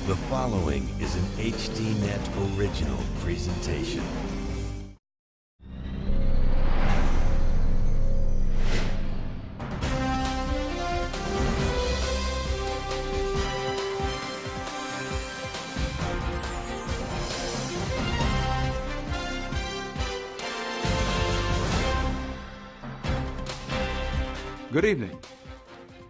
The following is an HDNet original presentation. Good evening.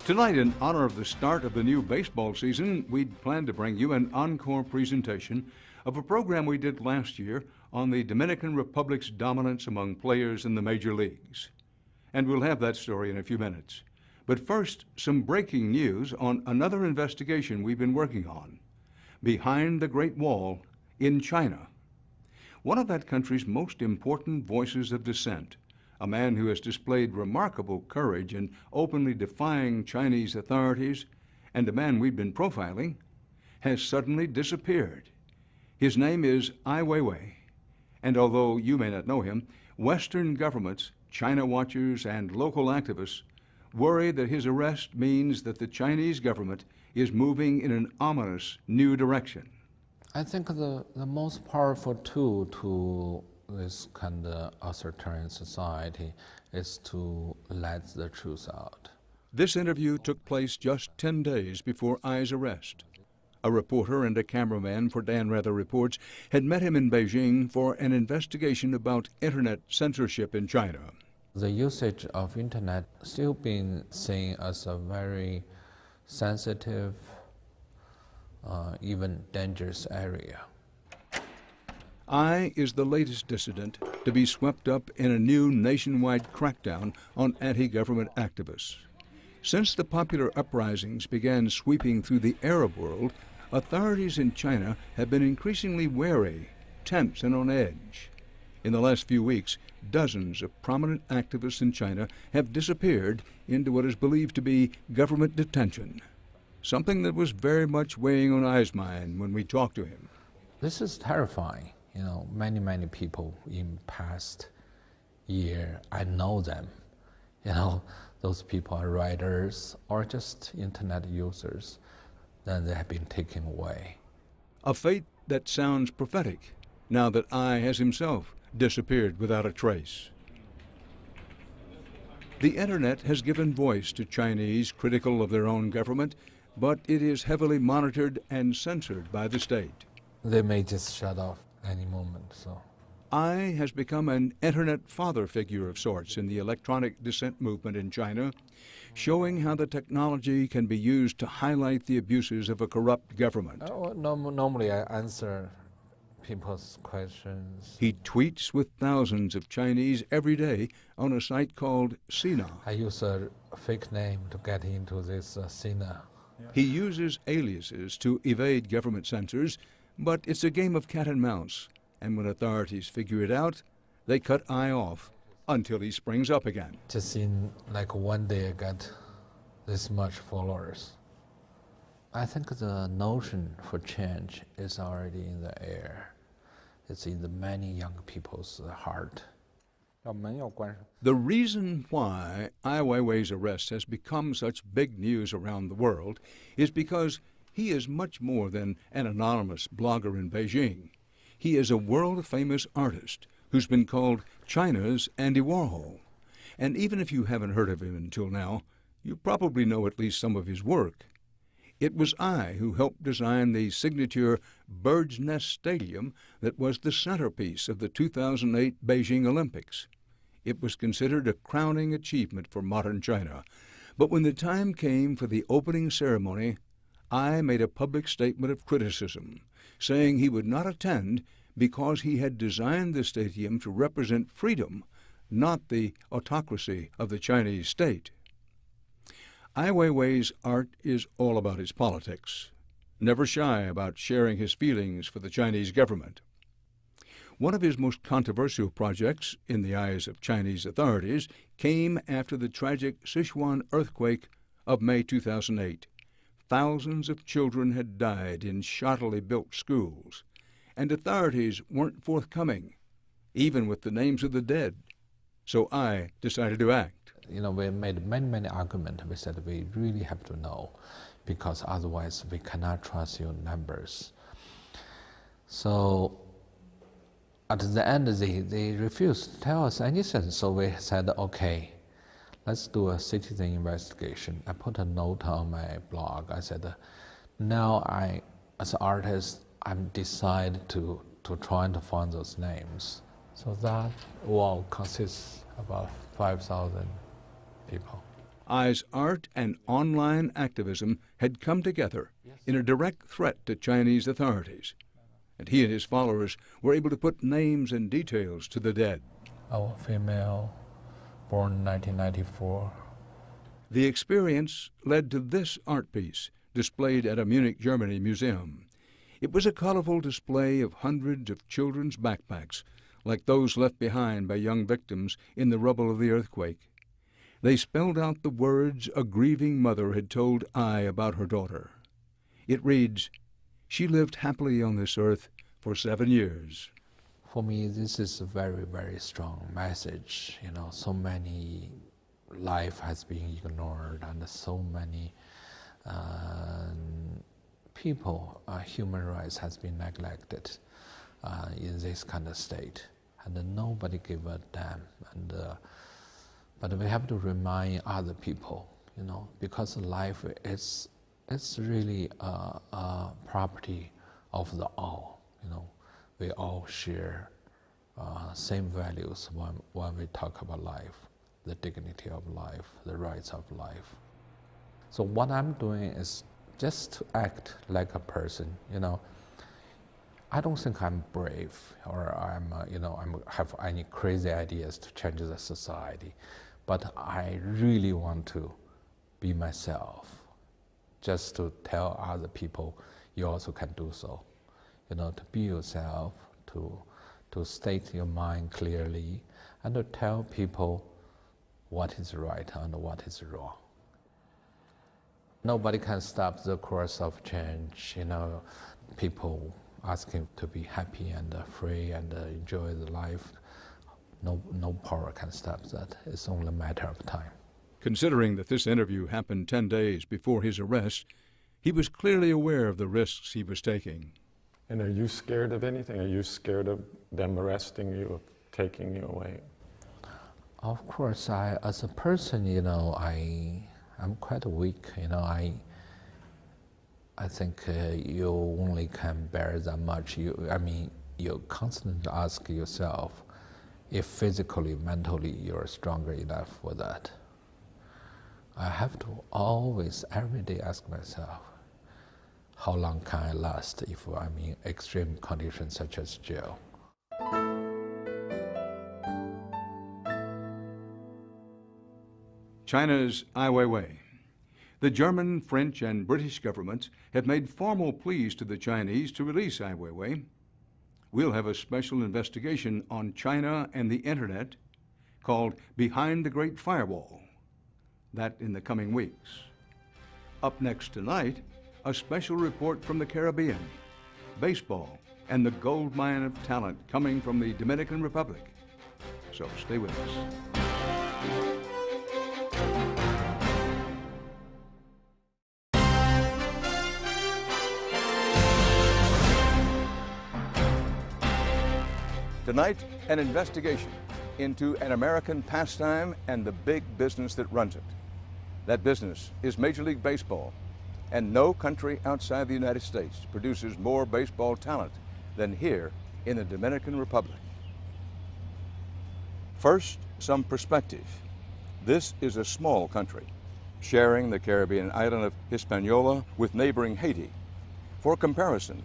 Tonight, in honor of the start of the new baseball season, we'd planned to bring you an encore presentation of a program we did last year on the Dominican Republic's dominance among players in the major leagues. And we'll have that story in a few minutes. But first, some breaking news on another investigation we've been working on. Behind the Great Wall in China. One of that country's most important voices of dissent, a man who has displayed remarkable courage in openly defying Chinese authorities, and a man we've been profiling, has suddenly disappeared. His name is Ai Weiwei, and although you may not know him, Western governments, China watchers, and local activists worry that his arrest means that the Chinese government is moving in an ominous new direction. I think the most powerful tool to this kind of authoritarian society is to let the truth out. This interview took place just 10 days before Ai's arrest. A reporter and a cameraman for Dan Rather Reports had met him in Beijing for an investigation about internet censorship in China. The usage of internet still being seen as a very sensitive, even dangerous area. Ai is the latest dissident to be swept up in a new nationwide crackdown on anti-government activists. Since the popular uprisings began sweeping through the Arab world, authorities in China have been increasingly wary, tense, and on edge. In the last few weeks, dozens of prominent activists in China have disappeared into what is believed to be government detention, something that was very much weighing on Ai's mind when we talked to him. This is terrifying. You know, many people in past year, I know them. You know, those people are writers or just internet users. Then they have been taken away. A fate that sounds prophetic, now that Ai has himself disappeared without a trace. The internet has given voice to Chinese critical of their own government, but it is heavily monitored and censored by the state. They may just shut off any moment, so. Ai has become an internet father figure of sorts in the electronic dissent movement in China, showing how the technology can be used to highlight the abuses of a corrupt government. Normally I answer people's questions. He tweets with thousands of Chinese every day on a site called Sina. I use a fake name to get into this Sina. He uses aliases to evade government censors, but it's a game of cat and mouse, and when authorities figure it out, they cut Ai off until he springs up again. Just in like one day I got this much followers. I think the notion for change is already in the air. It's in the many young people's heart. The reason why Ai Weiwei's arrest has become such big news around the world is because he is much more than an anonymous blogger in Beijing. He is a world-famous artist who's been called China's Andy Warhol. And even if you haven't heard of him until now, you probably know at least some of his work. It was Ai who helped design the signature Bird's Nest Stadium that was the centerpiece of the 2008 Beijing Olympics. It was considered a crowning achievement for modern China. But when the time came for the opening ceremony, Ai made a public statement of criticism, saying he would not attend because he had designed the stadium to represent freedom, not the autocracy of the Chinese state. Ai Weiwei's art is all about his politics, never shy about sharing his feelings for the Chinese government. One of his most controversial projects, in the eyes of Chinese authorities, came after the tragic Sichuan earthquake of May 2008. Thousands of children had died in shoddily built schools, and authorities weren't forthcoming, even with the names of the dead. So Ai decided to act. we made many arguments. We said we really have to know, because otherwise we cannot trust your numbers. So at the end, they refused to tell us anything. So we said, okay, let's do a citizen investigation. I put a note on my blog. I said, now as an artist, I'm decided to try to find those names. So that wall consists of about 5,000 people. Ai's art and online activism had come together in a direct threat to Chinese authorities, and he and his followers were able to put names and details to the dead. A female, born 1994. The experience led to this art piece, displayed at a Munich, Germany museum. It was a colorful display of hundreds of children's backpacks, like those left behind by young victims in the rubble of the earthquake. They spelled out the words a grieving mother had told Ai about her daughter. It reads, "She lived happily on this earth for 7 years." For me, this is a very, very strong message. So many life has been ignored, and so many people, human rights has been neglected in this kind of state, and nobody give a damn. But we have to remind other people, because life is really a property of the all. We all share same values when we talk about life, the dignity of life, the rights of life. So what I'm doing is just to act like a person. I don't think I'm brave, or have any crazy ideas to change the society, but I really want to be myself, just to tell other people you also can do so. To be yourself, to state your mind clearly, and to tell people what is right and what is wrong. Nobody can stop the course of change. People asking to be happy and free and enjoy the life. No power can stop that. It's only a matter of time. Considering that this interview happened 10 days before his arrest, he was clearly aware of the risks he was taking. And are you scared of anything? Are you scared of them arresting you, of taking you away? Of course, as a person, I'm quite weak. I think you only can bear that much. You constantly ask yourself if physically, mentally, you're stronger enough for that. I have to always, every day, ask myself, how long can I last if I'm in extreme conditions such as jail? China's Ai Weiwei. The German, French, and British governments have made formal pleas to the Chinese to release Ai Weiwei. We'll have a special investigation on China and the Internet called Behind the Great Firewall. That in the coming weeks. Up next tonight, a special report from the Caribbean, baseball, and the gold mine of talent coming from the Dominican Republic. So stay with us. Tonight, an investigation into an American pastime and the big business that runs it. That business is Major League Baseball, and no country outside the United States produces more baseball talent than here in the Dominican Republic. First, some perspective. This is a small country, sharing the Caribbean island of Hispaniola with neighboring Haiti. For comparison,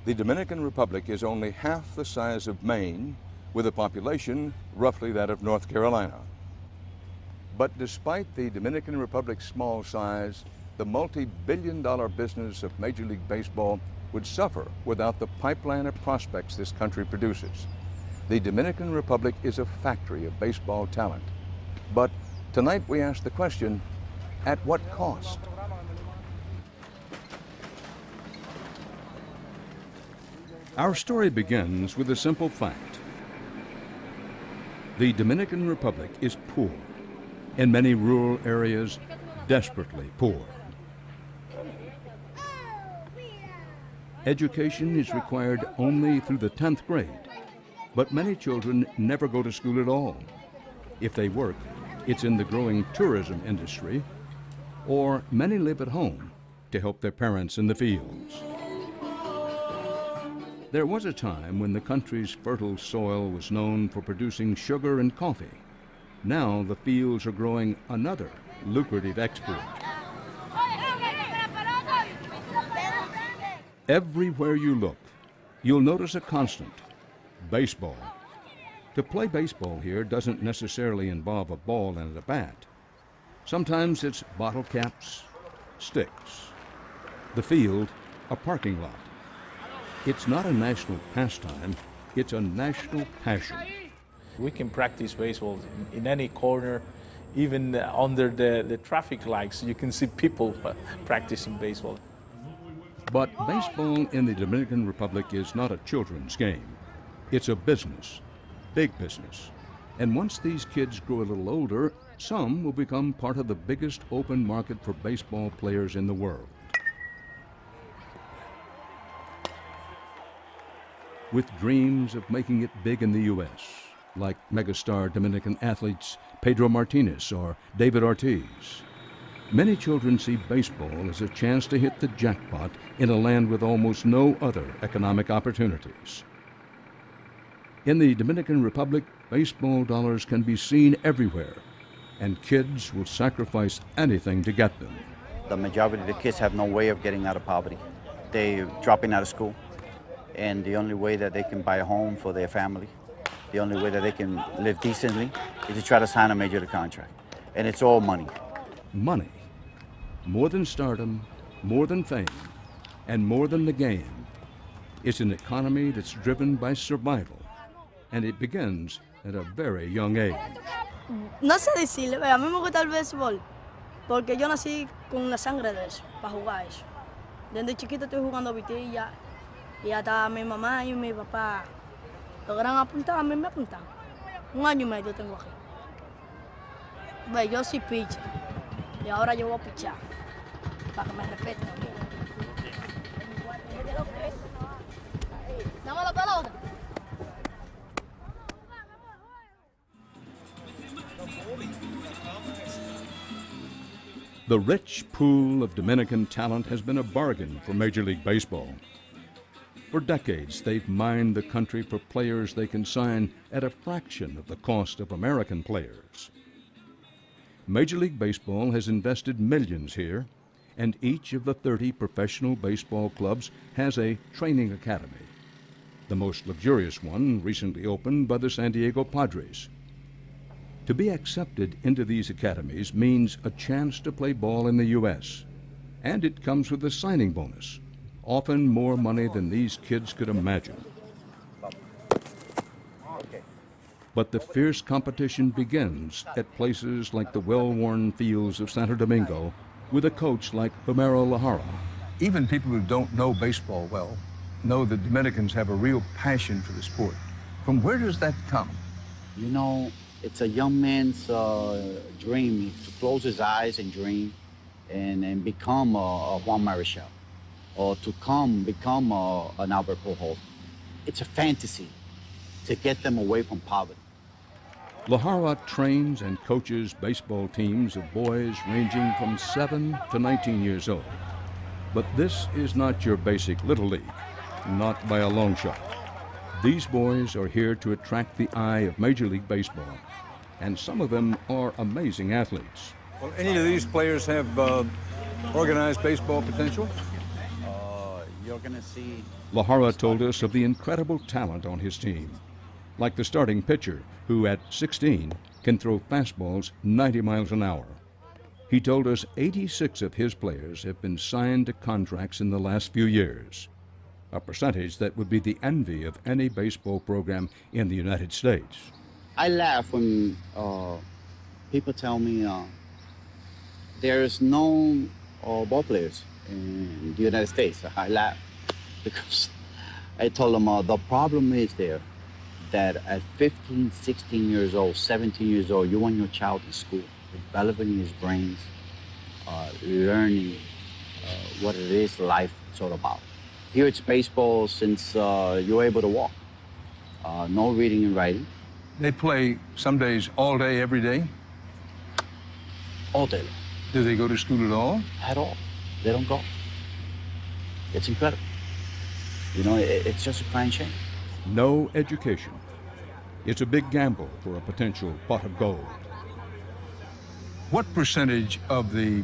the Dominican Republic is only half the size of Maine, with a population roughly that of North Carolina. But despite the Dominican Republic's small size, the multi-billion-dollar business of Major League Baseball would suffer without the pipeline of prospects this country produces. The Dominican Republic is a factory of baseball talent. But tonight we ask the question, at what cost? Our story begins with a simple fact. The Dominican Republic is poor. in many rural areas, desperately poor. Education is required only through the 10th grade, but many children never go to school at all. If they work, it's in the growing tourism industry, or many live at home to help their parents in the fields. There was a time when the country's fertile soil was known for producing sugar and coffee. Now the fields are growing another lucrative export. Everywhere you look, you'll notice a constant: baseball. To play baseball here doesn't necessarily involve a ball and a bat. Sometimes it's bottle caps, sticks. The field, a parking lot. It's not a national pastime, it's a national passion. We can practice baseball in any corner, even under the traffic lights. You can see people practicing baseball. But baseball in the Dominican Republic is not a children's game. It's a business, big business. And once these kids grow a little older, some will become part of the biggest open market for baseball players in the world. With dreams of making it big in the U.S., like megastar Dominican athletes Pedro Martinez or David Ortiz. Many children see baseball as a chance to hit the jackpot in a land with almost no other economic opportunities. In the Dominican Republic, baseball dollars can be seen everywhere, and kids will sacrifice anything to get them. The majority of the kids have no way of getting out of poverty. They're dropping out of school, and the only way that they can buy a home for their family, the only way that they can live decently, is to try to sign a major league contract. And it's all money. Money. More than stardom, more than fame, and more than the game. It's an economy that's driven by survival, and it begins at a very young age. No sé decirle, a mí me gusta el béisbol porque yo nací con la sangre de eso, para jugar eso. Desde chiquito estoy jugando vitilla y hasta mi mamá y mi papá lograron apuntar, a mí me apuntaron. 1 año y medio tengo aquí. Ve, yo soy pitcher y ahora yo voy a pichar para que me respeten a mí. Dame la pelota. The rich pool of Dominican talent has been a bargain for Major League Baseball. For decades, they've mined the country for players they can sign at a fraction of the cost of American players. Major League Baseball has invested millions here, and each of the 30 professional baseball clubs has a training academy. The most luxurious one recently opened by the San Diego Padres. To be accepted into these academies means a chance to play ball in the U.S., and it comes with a signing bonus, often more money than these kids could imagine. But the fierce competition begins at places like the well-worn fields of Santo Domingo with a coach like Homero Lahara. Even people who don't know baseball well know that Dominicans have a real passion for the sport. From where does that come? You know, it's a young man's dream to close his eyes and dream and become a Juan Marichal, or to become an Albert Pujols. It's a fantasy to get them away from poverty. Lahara trains and coaches baseball teams of boys ranging from 7 to 19 years old. But this is not your basic Little League, not by a long shot. These boys are here to attract the eye of Major League Baseball, and some of them are amazing athletes. Well, any of these players have organized baseball potential? You're gonna see. Lahara told us of the incredible talent on his team, like the starting pitcher, who at 16 can throw fastballs 90 miles an hour. He told us 86 of his players have been signed to contracts in the last few years, a percentage that would be the envy of any baseball program in the United States. I laugh when people tell me there's no ball players in the United States. I laugh because I told them the problem is there that at 15, 16 years old, 17 years old, you want your child in school. developing his brains, learning what it is life is all about. Here it's baseball since you're able to walk. No reading and writing. They play some days all day, every day? All day long. Do they go to school at all? At all. They don't go. It's incredible. You know, it's just a crying shame. No education. It's a big gamble for a potential pot of gold. What percentage of the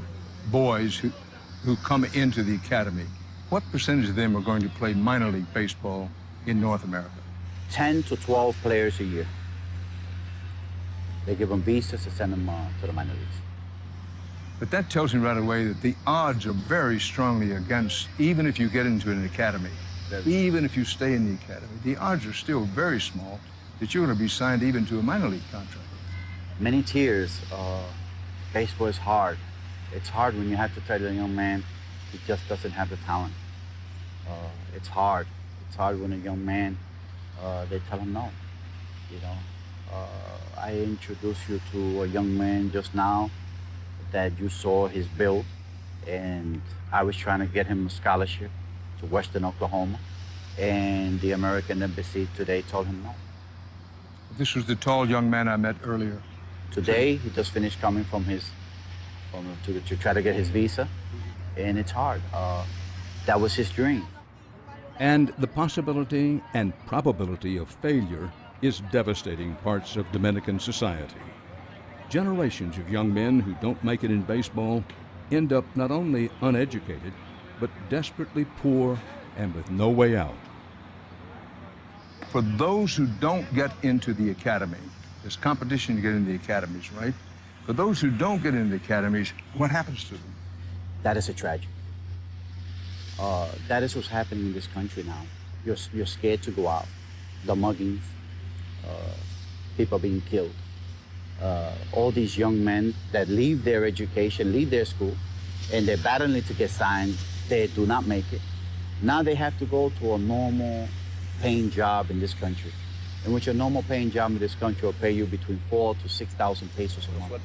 boys who come into the academy, what percentage of them are going to play minor league baseball in North America? 10 to 12 players a year. They give them visas to send them to the minor leagues. But that tells me right away that the odds are very strongly against, even if you get into an academy, even if you stay in the academy, the odds are still very small that you're going to be signed even to a minor league contract. Many tears. Baseball is hard. It's hard when you have to tell a young man he just doesn't have the talent. It's hard. It's hard when a young man, they tell him no, you know. I introduced you to a young man just now that you saw his build, and I was trying to get him a scholarship to Western Oklahoma, and the American Embassy today told him no. This was the tall young man I met earlier. Today, he just finished coming from to try to get his visa, and it's hard. That was his dream. And the possibility and probability of failure is devastating parts of Dominican society. Generations of young men who don't make it in baseball end up not only uneducated, but desperately poor and with no way out. For those who don't get into the academy, there's competition to get into the academies, right? For those who don't get into the academies, what happens to them? That is a tragedy. That is what's happening in this country now. You're scared to go out. The muggings, people being killed. All these young men that leave their education, leave their school, and they're battling to get signed. They do not make it. Now they have to go to a normal paying job in this country, in which a normal paying job in this country will pay you between 4,000 to 6,000 pesos a month.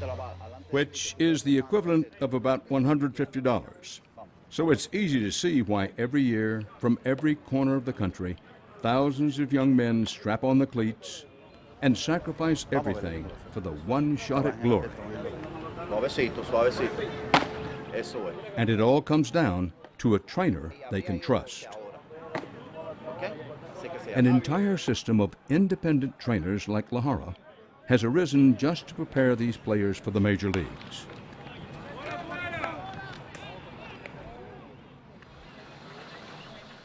Which is the equivalent of about $150. So it's easy to see why every year, from every corner of the country, thousands of young men strap on the cleats and sacrifice everything for the one shot at glory. And it all comes down to a trainer they can trust. An entire system of independent trainers like Lahara has arisen just to prepare these players for the major leagues.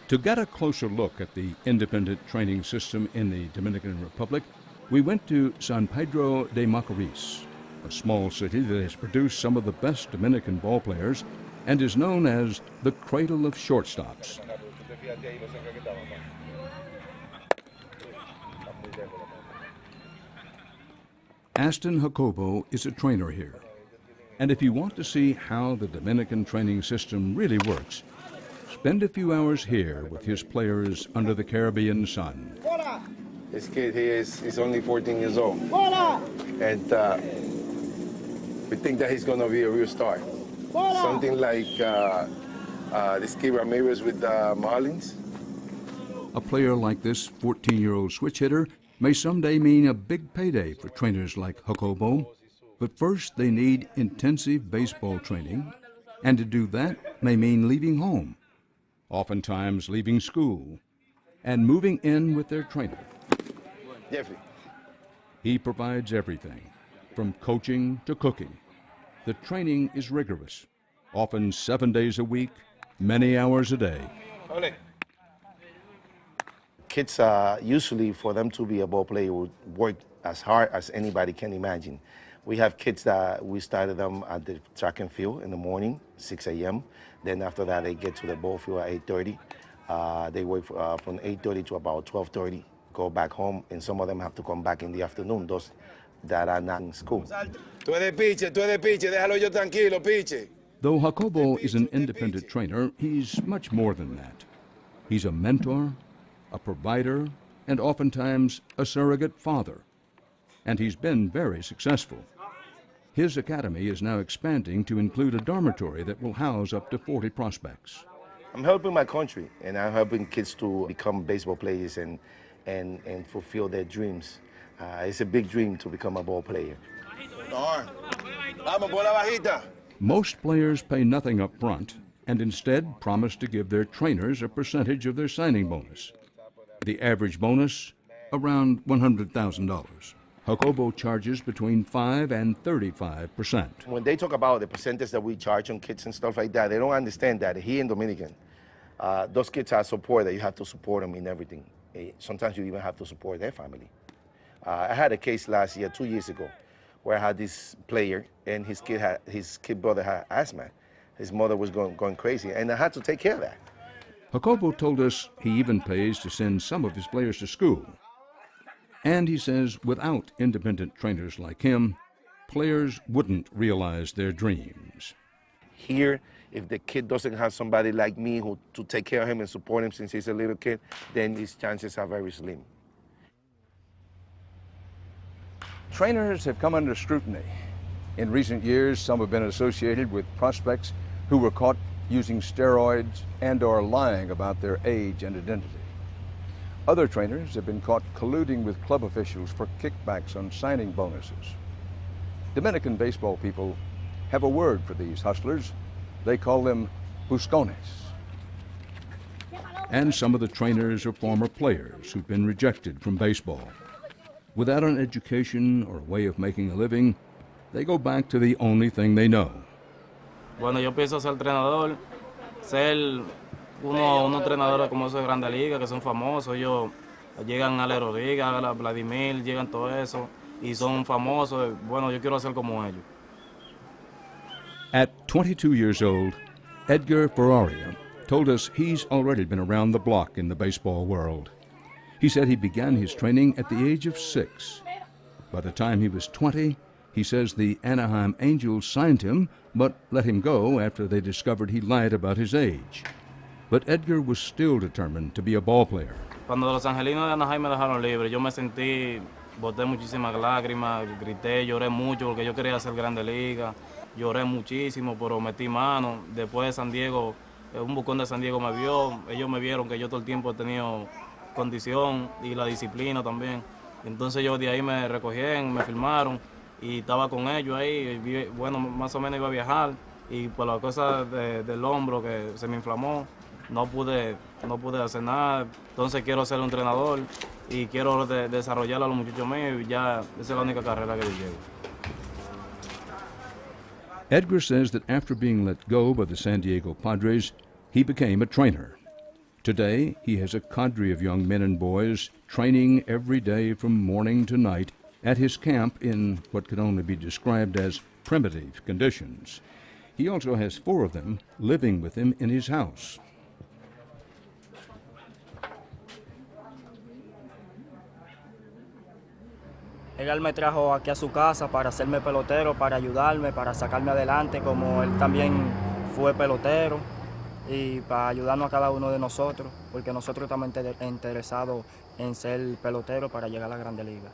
To get a closer look at the independent training system in the Dominican Republic, we went to San Pedro de Macorís, a small city that has produced some of the best Dominican ballplayers and is known as the cradle of shortstops. Aston Jacobo is a trainer here. And if you want to see how the Dominican training system really works, spend a few hours here with his players under the Caribbean sun. This kid here he's only 14 years old. And we think that he's going to be a real star. Something like this kid Ramirez with the Marlins. A player like this 14-year-old switch hitter may someday mean a big payday for trainers like Jacobo. But first, they need intensive baseball training, and to do that may mean leaving home, oftentimes leaving school, and moving in with their trainer. Jeffrey. He provides everything, from coaching to cooking. The training is rigorous, often 7 days a week, many hours a day. Kids, usually for them to be a ball player, would work as hard as anybody can imagine. We have kids that we started them at the track and field in the morning, 6 a.m. Then after that, they get to the ball field at 8:30. They work from 8:30 to about 12:30, go back home, and some of them have to come back in the afternoon, those that are not in school. Tú eres pitcher, déjalo yo tranquilo, pitcher. Though Jacobo is an independent trainer, he's much more than that. He's a mentor, a provider, and oftentimes a surrogate father. And he's been very successful. His academy is now expanding to include a dormitory that will house up to 40 prospects. I'm helping my country, and I'm helping kids to become baseball players and fulfill their dreams. It's a big dream to become a ball player. Most players pay nothing up front and instead promise to give their trainers a percentage of their signing bonus. The average bonus, around $100,000. Jacobo charges between 5 and 35%. When they talk about the percentage that we charge on kids and stuff like that, they don't understand that here in Dominican, those kids are supported. You have to support them in everything. Sometimes you even have to support their family. I had a case last year, 2 years ago, where I had this player and his kid brother had asthma. His mother was going crazy, and I had to take care of that. Jacobo told us he even pays to send some of his players to school. And he says without independent trainers like him, players wouldn't realize their dreams. Here, if the kid doesn't have somebody like me to take care of him and support him since he's a little kid, then his chances are very slim. Trainers have come under scrutiny. In recent years, some have been associated with prospects who were caught using steroids and/or lying about their age and identity. Other trainers have been caught colluding with club officials for kickbacks on signing bonuses. Dominican baseball people have a word for these hustlers. They call them buscones. And some of the trainers are former players who've been rejected from baseball. Without an education or a way of making a living, they go back to the only thing they know. Bueno, yo pienso ser entrenador, ser unos entrenadores como esos de Grande Liga, que son famosos. Ellos llegan a la Euroliga, a Vladimir, llegan todo eso, y son famosos. Bueno, yo quiero ser como ellos. At 22 years old, Edgar Ferraria told us he's already been around the block in the baseball world. He said he began his training at the age of 6. By the time he was 20, he says the Anaheim Angels signed him, but let him go after they discovered he lied about his age. But Edgar was still determined to be a ball player. Cuando los angelinos de Anaheim me dejaron libre, yo me sentí, boté muchísimas lágrimas, grité, lloré mucho porque yo quería hacer Grande Liga. Lloré muchísimo, pero metí mano. Después de San Diego, un bucón de San Diego me vio. Ellos me vieron que yo todo el tiempo he tenido condición y la disciplina también. Entonces yo de ahí me recogieron, me filmaron y estaba con ellos ahí. Bueno, más o menos iba a viajar y por la cosa del hombro que se me inflamó, no pude hacer nada. Entonces quiero ser un entrenador y quiero desarrollar a los muchachos míos y ya esa es la única carrera que yo llevo. Edgar says that after being let go by the San Diego Padres, he became a trainer. Today, he has a cadre of young men and boys training every day from morning to night at his camp in what can only be described as primitive conditions. He also has 4 of them living with him in his house. Él me trajo aquí a su casa para hacerme pelotero, para ayudarme, para sacarme adelante, como él también fue pelotero, y para ayudarnos a cada uno de nosotros, porque nosotros estamos interesados en ser pelotero para llegar a la Grande Liga.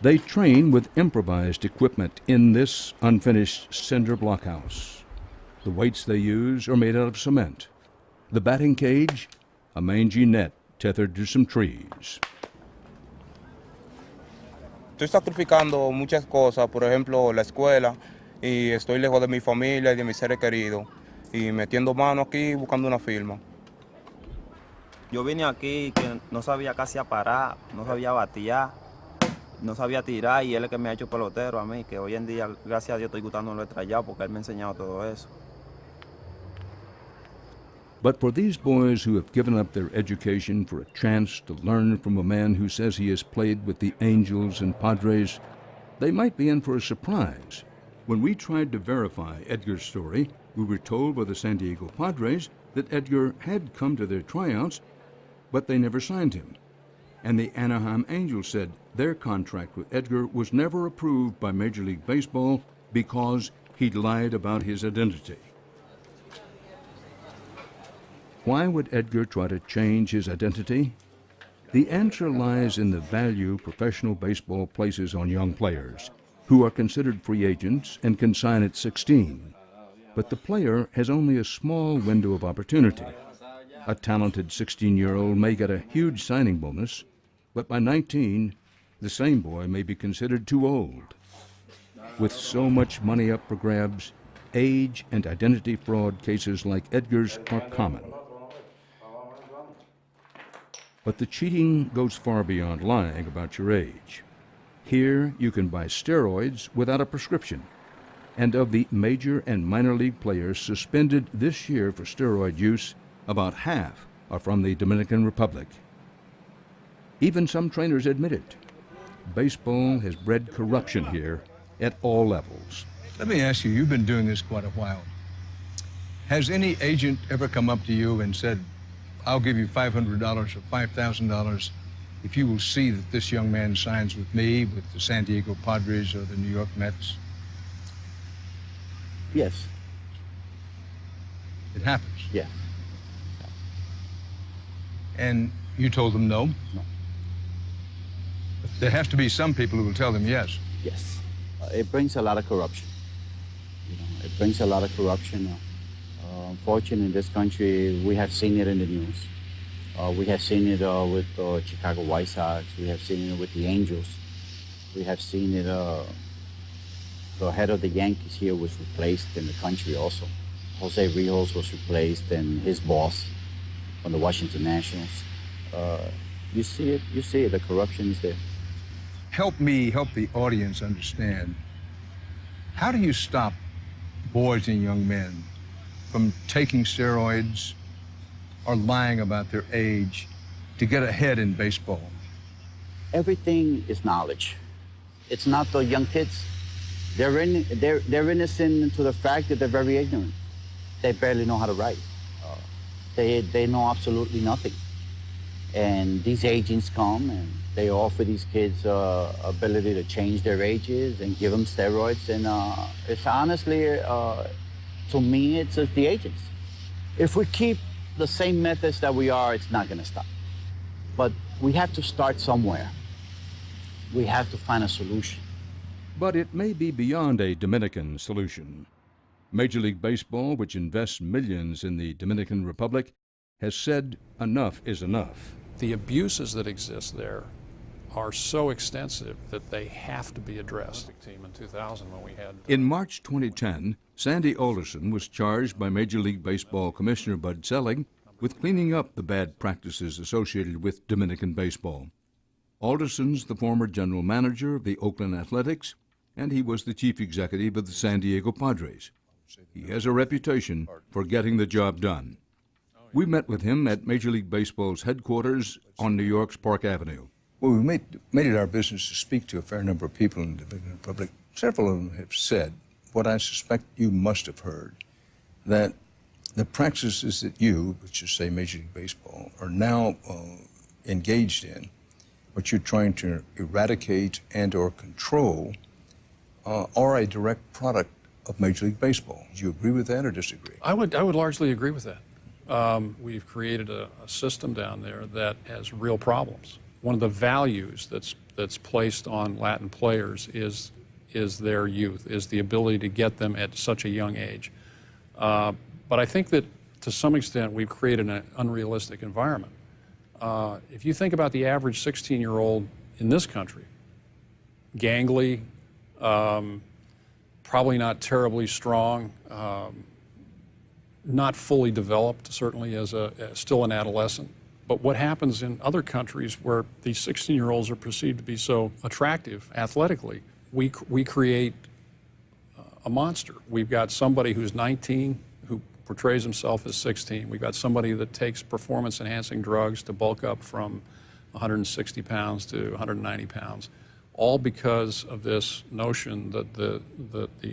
They train with improvised equipment in this unfinished cinder block house. The weights they use are made out of cement. The batting cage, a mangy net tethered to some trees. Estoy sacrificando muchas cosas, por ejemplo, la escuela, y estoy lejos de mi familia y de mis seres queridos, y metiendo mano aquí buscando una firma. Yo vine aquí que no sabía casi parar, no sabía batear, no sabía tirar, y él es el que me ha hecho pelotero a mí, que hoy en día, gracias a Dios, estoy gustando lo estrellado porque él me ha enseñado todo eso. But for these boys who have given up their education for a chance to learn from a man who says he has played with the Angels and Padres, they might be in for a surprise. When we tried to verify Edgar's story, we were told by the San Diego Padres that Edgar had come to their tryouts, but they never signed him. And the Anaheim Angels said their contract with Edgar was never approved by Major League Baseball because he'd lied about his identity. Why would Edgar try to change his identity? The answer lies in the value professional baseball places on young players, who are considered free agents and can sign at 16. But the player has only a small window of opportunity. A talented 16-year-old may get a huge signing bonus, but by 19, the same boy may be considered too old. With so much money up for grabs, age and identity fraud cases like Edgar's are common. But the cheating goes far beyond lying about your age. Here, you can buy steroids without a prescription. And of the major and minor league players suspended this year for steroid use, about half are from the Dominican Republic. Even some trainers admit it. Baseball has bred corruption here at all levels. Let me ask you, you've been doing this quite a while. Has any agent ever come up to you and said, I'll give you $500 or $5,000 if you will see that this young man signs with me, with the San Diego Padres or the New York Mets? Yes. It happens? Yeah. And you told them no? No. But there have to be some people who will tell them yes. Yes. It brings a lot of corruption. You know, it brings a lot of corruption. Unfortunately, in this country, we have seen it in the news. We have seen it with Chicago White Sox. We have seen it with the Angels. We have seen it, the head of the Yankees here was replaced in the country also. Jose Rios was replaced, and his boss from the Washington Nationals. You see it, the corruption is there. Help me help the audience understand. How do you stop boys and young men from taking steroids or lying about their age to get ahead in baseball? Everything is knowledge. It's not the young kids. They're innocent to the fact that they're very ignorant. They barely know how to write. They know absolutely nothing. And these agents come and they offer these kids ability to change their ages and give them steroids. And it's honestly, to me, it's just the agents. If we keep the same methods that we are, it's not going to stop. But we have to start somewhere. We have to find a solution. But it may be beyond a Dominican solution. Major League Baseball, which invests millions in the Dominican Republic, has said enough is enough. The abuses that exist there are so extensive that they have to be addressed. Team in 2000 when we had In March 2010, Sandy Alderson was charged by Major League Baseball Commissioner Bud Selig with cleaning up the bad practices associated with Dominican baseball. Alderson's the former general manager of the Oakland Athletics, and he was the chief executive of the San Diego Padres. He has a reputation for getting the job done. We met with him at Major League Baseball's headquarters on New York's Park Avenue. Well, we made it our business to speak to a fair number of people in the Dominican Republic. Several of them have said what I suspect you must have heard, that the practices that you, which is, say, Major League Baseball, are now engaged in, what you're trying to eradicate and or control, are a direct product of Major League Baseball. Do you agree with that or disagree? I would largely agree with that. We've created a system down there that has real problems. One of the values that's placed on Latin players is their youth, is the ability to get them at such a young age. But I think that to some extent we've created an unrealistic environment. If you think about the average 16-year-old in this country, gangly, probably not terribly strong, not fully developed, certainly as still an adolescent. But what happens in other countries where these 16-year-olds are perceived to be so attractive athletically, we create a monster. We've got somebody who's 19 who portrays himself as 16. We've got somebody that takes performance-enhancing drugs to bulk up from 160 pounds to 190 pounds, all because of this notion that the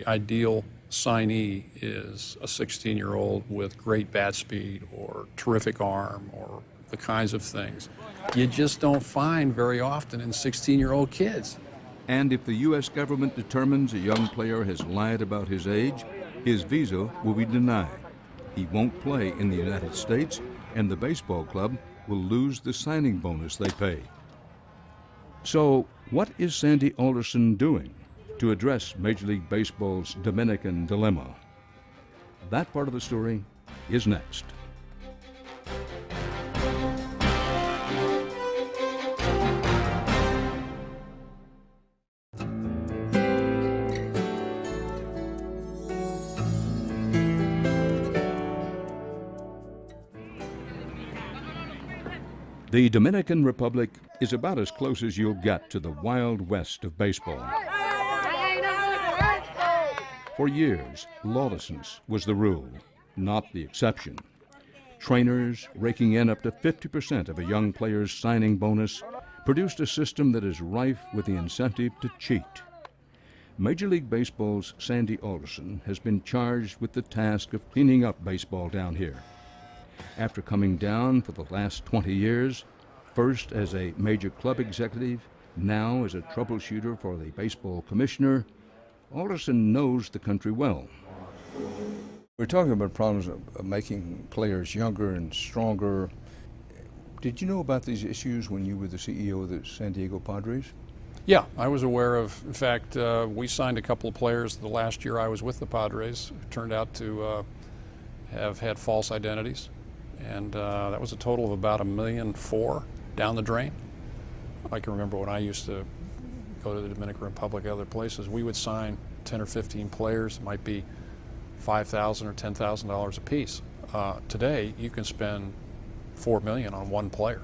ideal signee is a 16-year-old with great bat speed or terrific arm or the kinds of things you just don't find very often in 16-year-old kids. And if the U.S. government determines a young player has lied about his age, his visa will be denied. He won't play in the United States, and the baseball club will lose the signing bonus they pay. So, what is Sandy Alderson doing to address Major League Baseball's Dominican dilemma? That part of the story is next. The Dominican Republic is about as close as you'll get to the Wild West of baseball. For years, lawlessness was the rule, not the exception. Trainers raking in up to 50% of a young player's signing bonus produced a system that is rife with the incentive to cheat. Major League Baseball's Sandy Alderson has been charged with the task of cleaning up baseball down here. After coming down for the last 20 years, first as a major club executive, now as a troubleshooter for the baseball commissioner, Alderson knows the country well. We're talking about problems of making players younger and stronger. Did you know about these issues when you were the CEO of the San Diego Padres? Yeah, I was aware of. In fact, we signed a couple of players the last year I was with the Padres who turned out to have had false identities. And that was a total of about $1.4 million down the drain. I can remember when I used to go to the Dominican Republic, other places, we would sign 10 or 15 players. It might be $5,000 or $10,000 a piece. Today, you can spend $4 million on one player.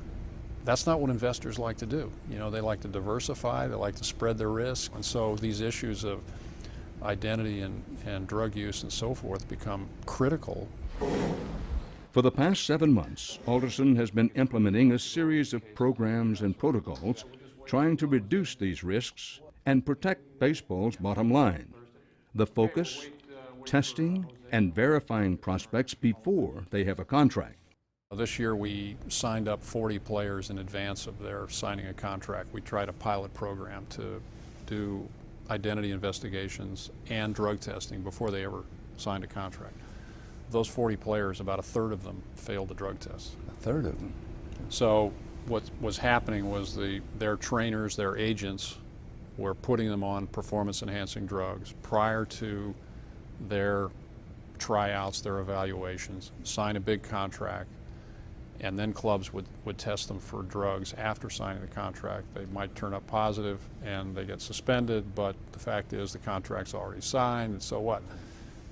That's not what investors like to do. You know, they like to diversify, they like to spread their risk, and so these issues of identity and drug use and so forth become critical. For the past 7 months, Alderson has been implementing a series of programs and protocols trying to reduce these risks and protect baseball's bottom line. The focus, testing and verifying prospects before they have a contract. This year we signed up 40 players in advance of their signing a contract. We tried a pilot program to do identity investigations and drug testing before they ever signed a contract. Those 40 players, about a third of them failed the drug test. A third of them? So what was happening was their trainers, their agents, were putting them on performance-enhancing drugs prior to their tryouts, their evaluations, sign a big contract, and then clubs would test them for drugs after signing the contract. They might turn up positive and they get suspended, but the fact is the contract's already signed, and so what?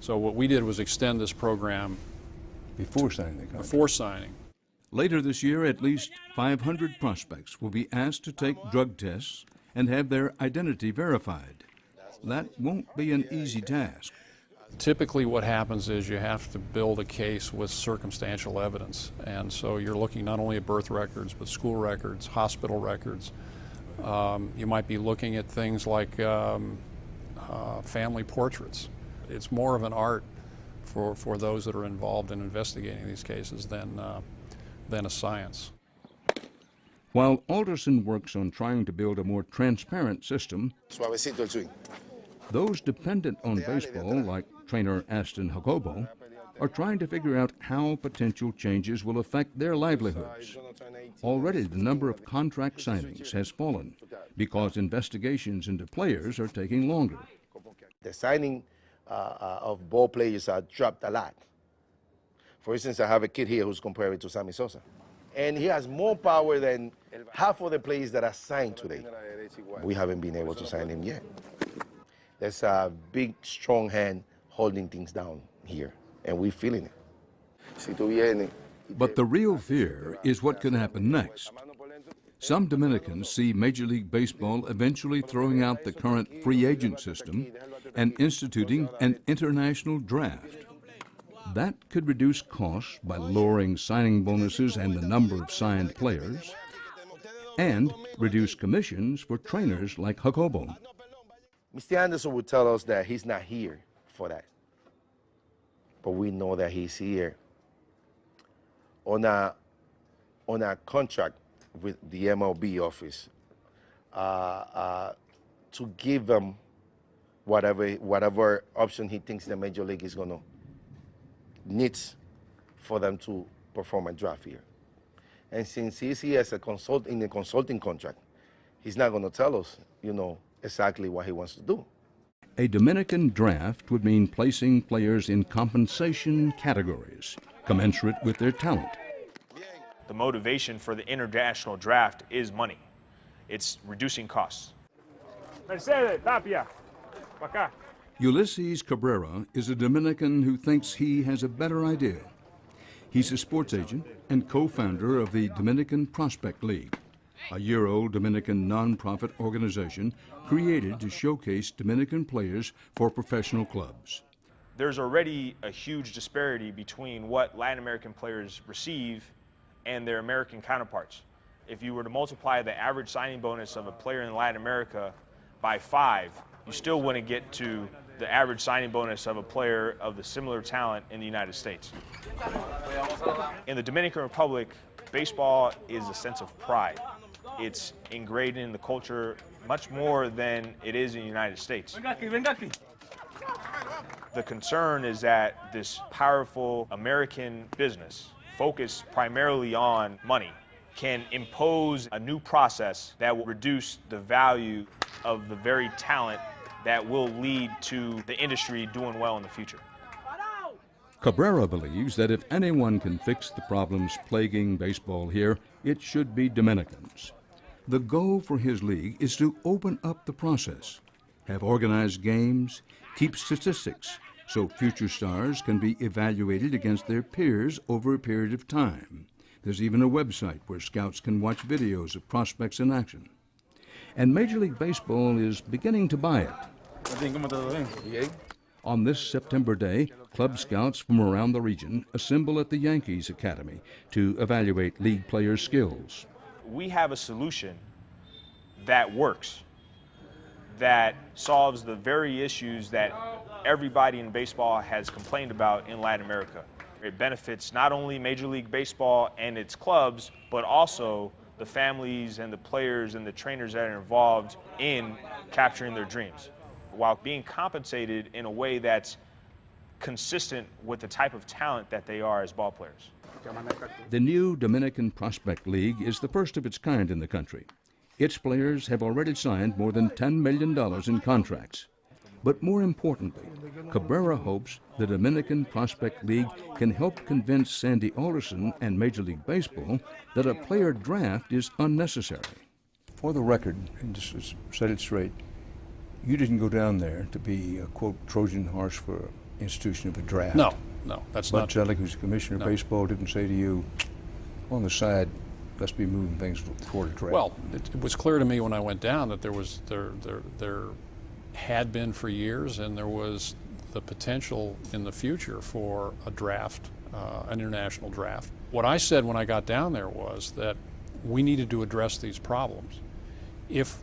So what we did was extend this program before signing the contract. Before signing. Later this year, at least 500 prospects will be asked to take drug tests and have their identity verified. That won't be an easy task. Typically what happens is you have to build a case with circumstantial evidence, and so you're looking not only at birth records but school records, hospital records. You might be looking at things like family portraits. It's more of an art for those that are involved in investigating these cases than a science. While Alderson works on trying to build a more transparent system, Suavecito el swing. those dependent on baseball, like trainer Aston Jacobo, are trying to figure out how potential changes will affect their livelihoods. Already the number of contract signings has fallen because investigations into players are taking longer. The signing of ball players are dropped a lot. For instance, I have a kid here who's compared to Sammy Sosa. And he has more power than half of the players that are signed today. We haven't been able to sign him yet. There's a big, strong hand holding things down here, and we're feeling it. But the real fear is what could happen next. Some Dominicans see Major League Baseball eventually throwing out the current free agent system and instituting an international draft. That could reduce costs by lowering signing bonuses and the number of signed players, and reduce commissions for trainers like Jacobo. Mr. Anderson would tell us that he's not here for that. But we know that he's here on a contract with the MLB office to give them whatever option he thinks the Major League is going to need for them to perform a draft here. And since he's here as a in a consulting contract, he's not going to tell us, exactly what he wants to do. A Dominican draft would mean placing players in compensation categories, commensurate with their talent. The motivation for the international draft is money. It's reducing costs. Mercedes, Tapia, acá. Ulysses Cabrera is a Dominican who thinks he has a better idea. He's a sports agent and co-founder of the Dominican Prospect League, a year-old Dominican nonprofit organization created to showcase Dominican players for professional clubs. There's already a huge disparity between what Latin American players receive and their American counterparts. If you were to multiply the average signing bonus of a player in Latin America by 5, you still wouldn't get to the average signing bonus of a player of the similar talent in the United States. In the Dominican Republic, baseball is a sense of pride. It's ingrained in the culture much more than it is in the United States. The concern is that this powerful American business, focused primarily on money, can impose a new process that will reduce the value of the very talent that will lead to the industry doing well in the future. Cabrera believes that if anyone can fix the problems plaguing baseball here, it should be Dominicans. The goal for his league is to open up the process, have organized games, keep statistics, so future stars can be evaluated against their peers over a period of time. There's even a website where scouts can watch videos of prospects in action. And Major League Baseball is beginning to buy it. On this September day, club scouts from around the region assemble at the Yankees Academy to evaluate league players' skills. We have a solution that works, that solves the very issues that everybody in baseball has complained about in Latin America. It benefits not only Major League Baseball and its clubs, but also the families and the players and the trainers that are involved in capturing their dreams, while being compensated in a way that's consistent with the type of talent that they are as ball players. The new Dominican Prospect League is the first of its kind in the country. Its players have already signed more than $10 million in contracts. But more importantly, Cabrera hopes the Dominican Prospect League can help convince Sandy Alderson and Major League Baseball that a player draft is unnecessary. For the record, and just to set it straight, you didn't go down there to be a, quote, Trojan horse for institution of a draft. No, that's Bud not. Selig, who's the commissioner of baseball, didn't say to you, on the side, let's be moving things toward a draft. Well, it was clear to me when I went down that there had been for years, and there was the potential in the future for a draft, an international draft. What I said when I got down there was that we needed to address these problems. If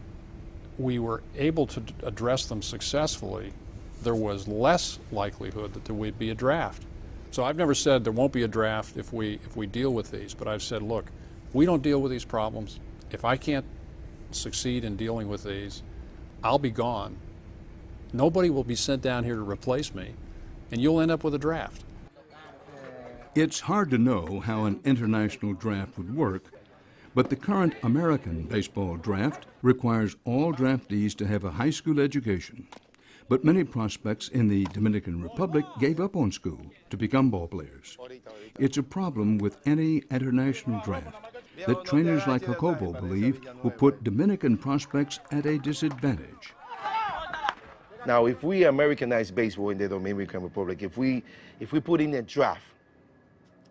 we were able to address them successfully, there was less likelihood that there would be a draft. So I've never said there won't be a draft if we deal with these, but I've said, look, we don't deal with these problems. If I can't succeed in dealing with these, I'll be gone. Nobody will be sent down here to replace me, and you'll end up with a draft. It's hard to know how an international draft would work, but the current American baseball draft requires all draftees to have a high school education. But many prospects in the Dominican Republic gave up on school to become ball players. It's a problem with any international draft that trainers like Jacobo believe will put Dominican prospects at a disadvantage. Now, if we Americanize baseball in the Dominican Republic, if we put in a draft,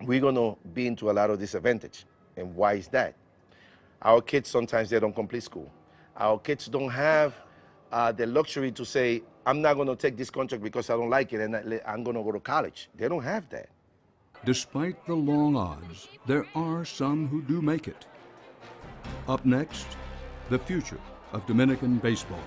we're going to be into a lot of disadvantage. And why is that? Our kids, sometimes they don't complete school. Our kids don't have the luxury to say, I'm not going to take this contract because I don't like it and I'm going to go to college. They don't have that. Despite the long odds, there are some who do make it. Up next, the future of Dominican baseball.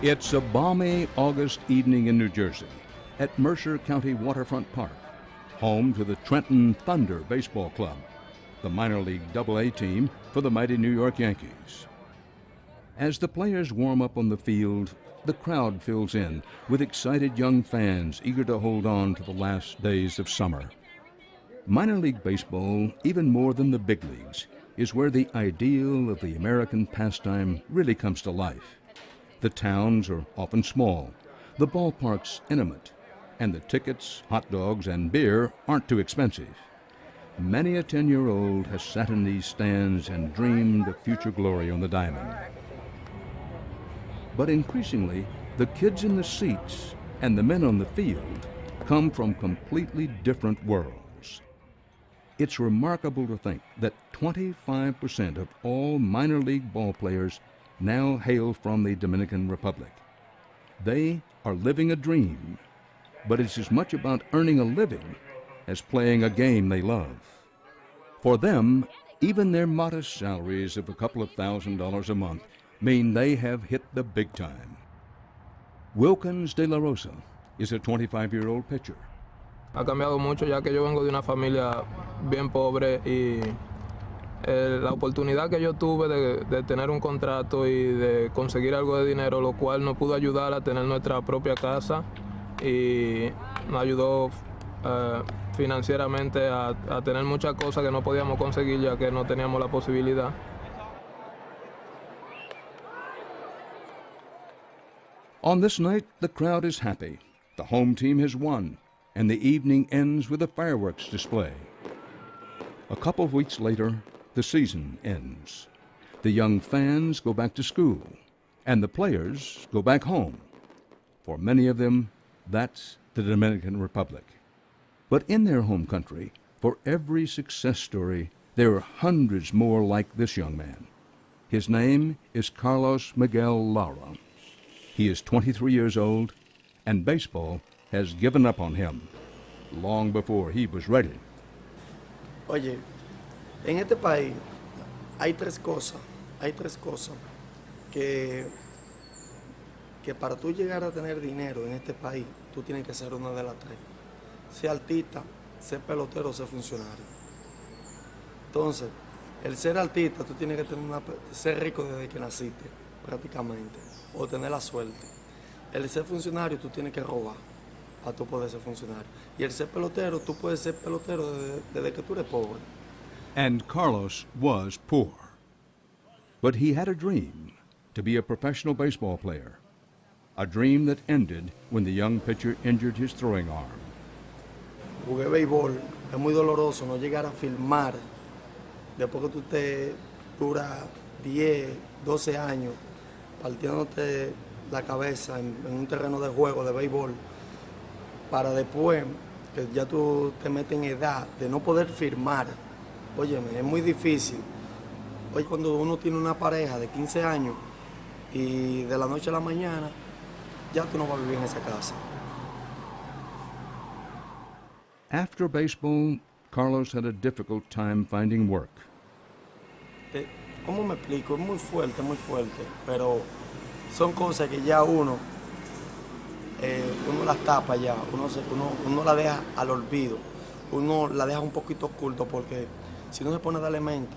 It's a balmy August evening in New Jersey at Mercer County Waterfront Park, home to the Trenton Thunder Baseball Club. the minor league AA team for the mighty New York Yankees. As the players warm up on the field, the crowd fills in with excited young fans eager to hold on to the last days of summer. Minor league baseball, even more than the big leagues, is where the ideal of the American pastime really comes to life. The towns are often small, the ballparks intimate, and the tickets, hot dogs, and beer aren't too expensive. Many a 10-year-old has sat in these stands and dreamed of future glory on the diamond. But increasingly, the kids in the seats and the men on the field come from completely different worlds. It's remarkable to think that 25% of all minor league ball players now hail from the Dominican Republic. They are living a dream, but it's as much about earning a living as playing a game they love. For them, even their modest salaries of a couple of $1,000s a month mean they have hit the big time. Wilkins de la Rosa is a 25-year-old pitcher. Ha cambiado mucho ya que yo vengo de una familia bien pobre y la oportunidad que yo tuve de tener un contrato y de conseguir algo de dinero, lo cual nos pudo ayudar a tener nuestra propia casa y nos ayudó financieramente a tener muchas cosas que no podíamos conseguir ya que no teníamos la posibilidad. On this night, the crowd is happy. The home team has won, and the evening ends with a fireworks display. A couple of weeks later, the season ends. The young fans go back to school, and the players go back home. For many of them, that's the Dominican Republic. But in their home country, for every success story, there are hundreds more like this young man. His name is Carlos Miguel Lara. He is 23 years old, and baseball has given up on him long before he was ready. Oye, en este país hay tres cosas que para tú llegar a tener dinero en este país, tú tienes que ser una de las tres. Ser artista, ser pelotero, ser funcionario. Entonces, el ser artista, tú tienes que ser rico desde que naciste, prácticamente, o tener la suerte. El ser funcionario, tú tienes que robar para tú poder ser funcionario. Y el ser pelotero, tú puedes ser pelotero desde que tú eres pobre. And Carlos was poor. But he had a dream to be a professional baseball player. A dream that ended when the young pitcher injured his throwing arm. Jugué béisbol, es muy doloroso no llegar a filmar después que tú te duras 10, 12 años partiéndote la cabeza en un terreno de juego de béisbol para después que ya tú te metes en edad de no poder firmar. Óyeme, es muy difícil. Hoy cuando uno tiene una pareja de 15 años y de la noche a la mañana ya tú no vas a vivir en esa casa. After baseball, Carlos had a difficult time finding work. ¿Cómo me explico? Es muy fuerte, pero son cosas que ya uno las tapa ya, uno la deja al olvido, uno la deja un poquito oculto porque si no se pone a darle mente,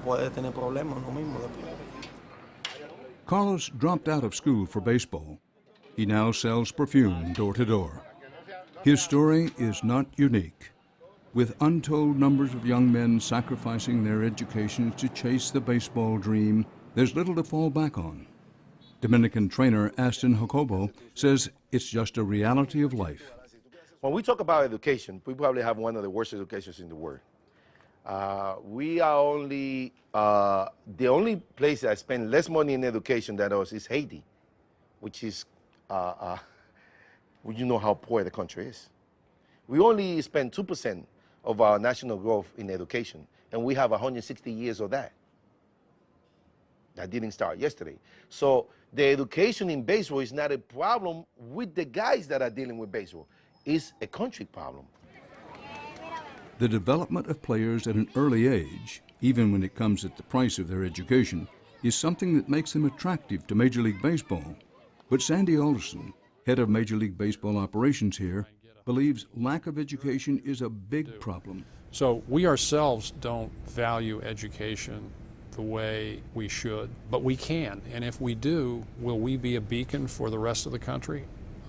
puede tener problemas uno mismo después. Carlos dropped out of school for baseball. He now sells perfume door to door. His story is not unique. With untold numbers of young men sacrificing their educations to chase the baseball dream, there's little to fall back on. Dominican trainer Aston Jacobo says it's just a reality of life. When we talk about education, we probably have one of the worst educations in the world. We are only, the only place that spend less money in education than us is Haiti, which is, you know how poor the country is. We only spend 2% of our national growth in education, and we have 160 years of that. That didn't start yesterday. So the education in baseball is not a problem with the guys that are dealing with baseball. It's a country problem. The development of players at an early age, even when it comes at the price of their education, is something that makes them attractive to Major League Baseball. But Sandy Alderson, head of Major League Baseball operations here, believes lack of education is a big problem. So we ourselves don't value education the way we should, but we can. And if we do, will we be a beacon for the rest of the country?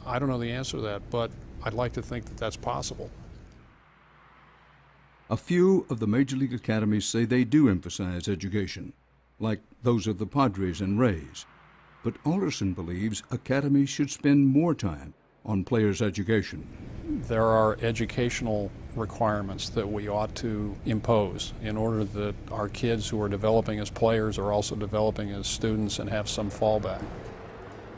I don't know the answer to that, but I'd like to think that that's possible. A few of the Major League academies say they do emphasize education, like those of the Padres and Rays. But Alderson believes academies should spend more time on players' education. There are educational requirements that we ought to impose in order that our kids who are developing as players are also developing as students and have some fallback.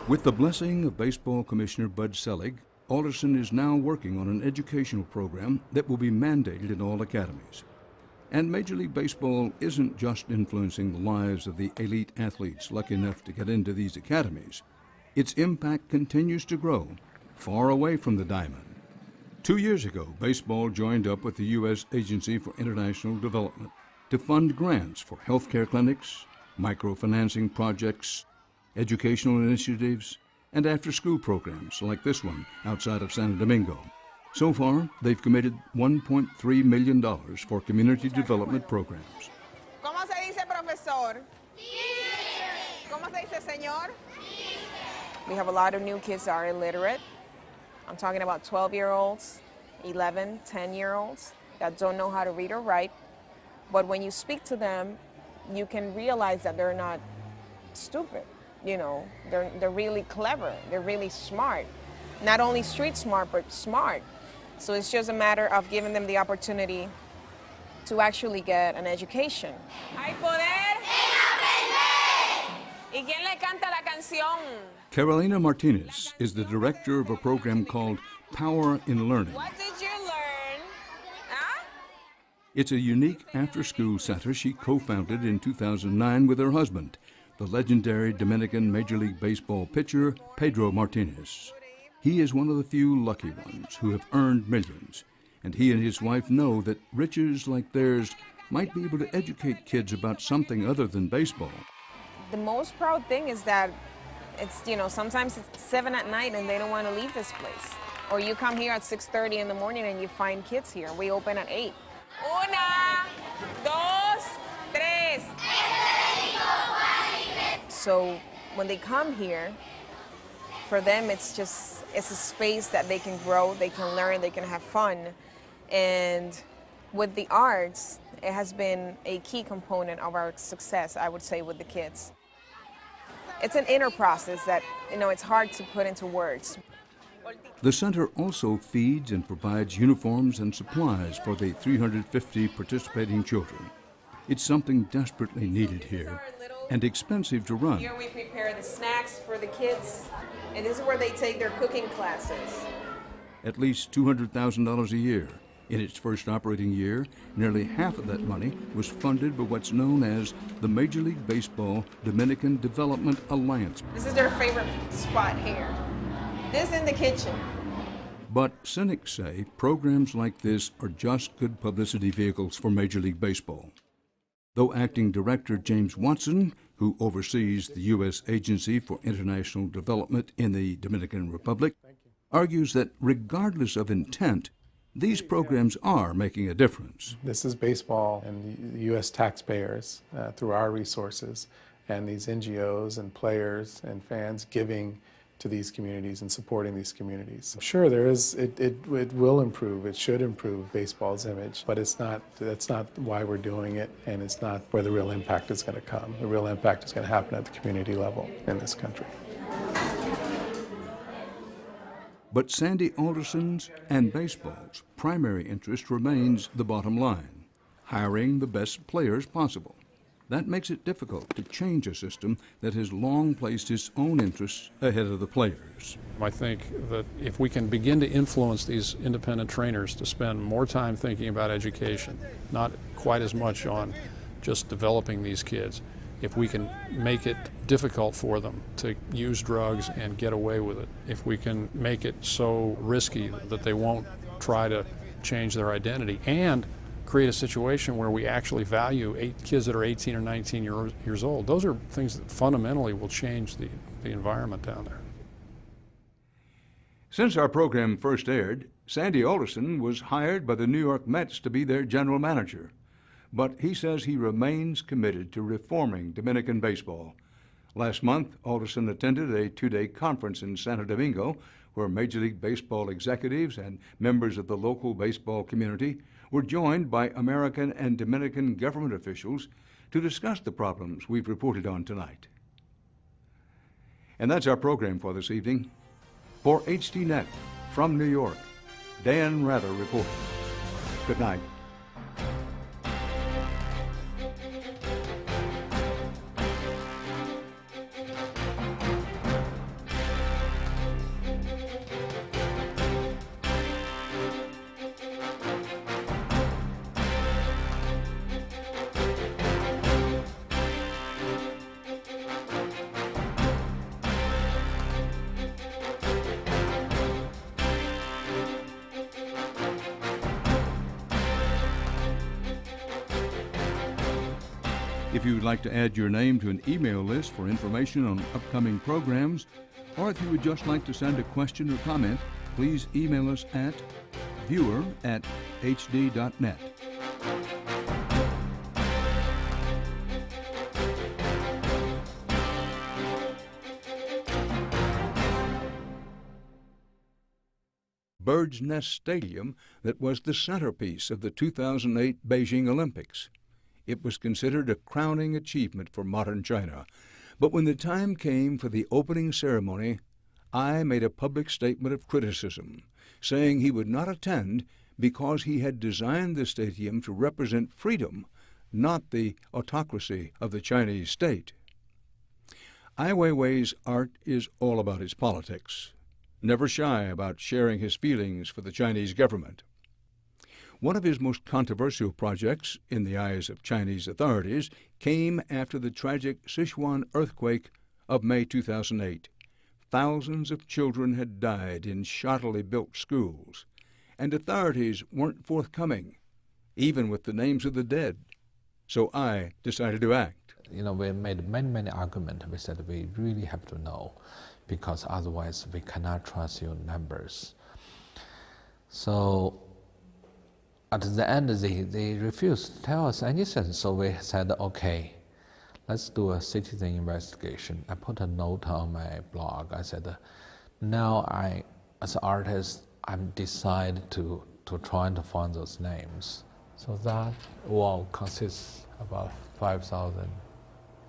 With the blessing of Baseball Commissioner Bud Selig, Alderson is now working on an educational program that will be mandated in all academies. And Major League Baseball isn't just influencing the lives of the elite athletes lucky enough to get into these academies. Its impact continues to grow, far away from the diamond. 2 years ago, baseball joined up with the U.S. Agency for International Development to fund grants for healthcare clinics, microfinancing projects, educational initiatives, and after-school programs like this one outside of Santo Domingo. So far, they've committed $1.3 million for community development programs. ¿Cómo se dice profesor? ¿Cómo se dice señor? We have a lot of new kids that are illiterate. I'm talking about 12-year-olds, 11, 10-year-olds that don't know how to read or write. But when you speak to them, you can realize that they're not stupid. You know, they're really clever. They're really smart. Not only street smart, but smart. So it's just a matter of giving them the opportunity to actually get an education. Hay poder en aprender. ¿Y quién le canta la canción? Carolina Martinez is the director of a program called Power in Learning. What did you learn? Huh? It's a unique after-school center she co-founded in 2009 with her husband, the legendary Dominican Major League Baseball pitcher Pedro Martinez. He is one of the few lucky ones who have earned millions, and he and his wife know that riches like theirs might be able to educate kids about something other than baseball. The most proud thing is that it's, you know, sometimes it's 7 at night and they don't want to leave this place. Or you come here at 6:30 in the morning and you find kids here. We open at 8. Una, dos, tres. So when they come here, for them it's a space that they can grow, they can learn, they can have fun. And with the arts, it has been a key component of our success, I would say, with the kids. It's an inner process that, you know, it's hard to put into words. The center also feeds and provides uniforms and supplies for the 350 participating children. It's something desperately needed here and expensive to run. Here we prepare the snacks for the kids, and this is where they take their cooking classes. At least $200,000 a year. In its first operating year, nearly half of that money was funded by what's known as the Major League Baseball Dominican Development Alliance. This is their favorite spot here. This in the kitchen. But cynics say programs like this are just good publicity vehicles for Major League Baseball. Though Acting Director James Watson, who oversees the U.S. Agency for International Development in the Dominican Republic, argues that regardless of intent, these programs are making a difference. This is baseball and the U.S. taxpayers through our resources and these NGOs and players and fans giving to these communities and supporting these communities. Sure, it will improve, it should improve baseball's image, but that's not why we're doing it, and it's not where the real impact is going to come. The real impact is going to happen at the community level in this country. But Sandy Alderson's and baseball's primary interest remains the bottom line, hiring the best players possible. That makes it difficult to change a system that has long placed its own interests ahead of the players. I think that if we can begin to influence these independent trainers to spend more time thinking about education, not quite as much on just developing these kids, if we can make it difficult for them to use drugs and get away with it, if we can make it so risky that they won't try to change their identity, and create a situation where we actually value kids that are 18 or 19 years old. Those are things that fundamentally will change the environment down there. Since our program first aired, Sandy Alderson was hired by the New York Mets to be their general manager, but he says he remains committed to reforming Dominican baseball. Last month, Alderson attended a two-day conference in Santo Domingo where Major League Baseball executives and members of the local baseball community were joined by American and Dominican government officials to discuss the problems we've reported on tonight. And that's our program for this evening. For HDNet, from New York, Dan Rather reporting. Good night. If you would like to add your name to an email list for information on upcoming programs, or if you would just like to send a question or comment, please email us at viewer@hd.net. Bird's Nest Stadium that was the centerpiece of the 2008 Beijing Olympics. It was considered a crowning achievement for modern China. But when the time came for the opening ceremony, Ai made a public statement of criticism, saying he would not attend because he had designed the stadium to represent freedom, not the autocracy of the Chinese state. Ai Weiwei's art is all about his politics, never shy about sharing his feelings for the Chinese government. One of his most controversial projects, in the eyes of Chinese authorities, came after the tragic Sichuan earthquake of May 2008. Thousands of children had died in shoddily built schools, and authorities weren't forthcoming, even with the names of the dead. So Ai decided to act. We made many arguments. We said we really have to know, because otherwise we cannot trust your numbers. So at the end, they refused to tell us anything. So we said, okay, let's do a citizen investigation. I put a note on my blog. I said, now as an artist, I'm decided to try to find those names. So that wall consists of about 5,000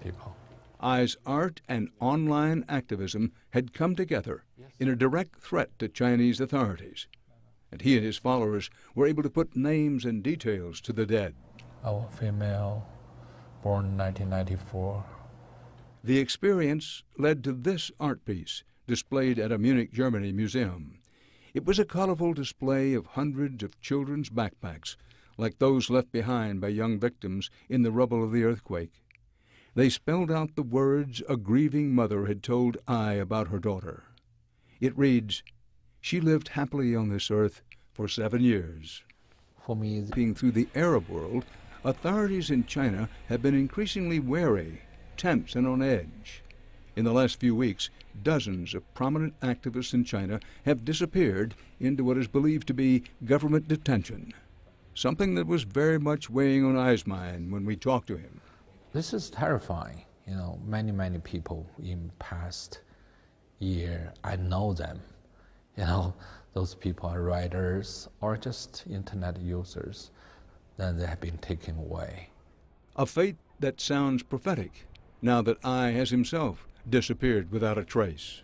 people. Ai's art and online activism had come together in a direct threat to Chinese authorities, and he and his followers were able to put names and details to the dead. A female, born 1994. The experience led to this art piece, displayed at a Munich, Germany museum. It was a colorful display of hundreds of children's backpacks, like those left behind by young victims in the rubble of the earthquake. They spelled out the words a grieving mother had told Ai about her daughter. It reads, "She lived happily on this earth for 7 years." For me, being through the Arab world, authorities in China have been increasingly wary, tense, and on edge. In the last few weeks, dozens of prominent activists in China have disappeared into what is believed to be government detention, something that was very much weighing on Ai's mind when we talked to him. This is terrifying. Many people in past year, I know them. Those people are writers or just internet users. Then they have been taken away. A fate that sounds prophetic, now that Ai has himself disappeared without a trace.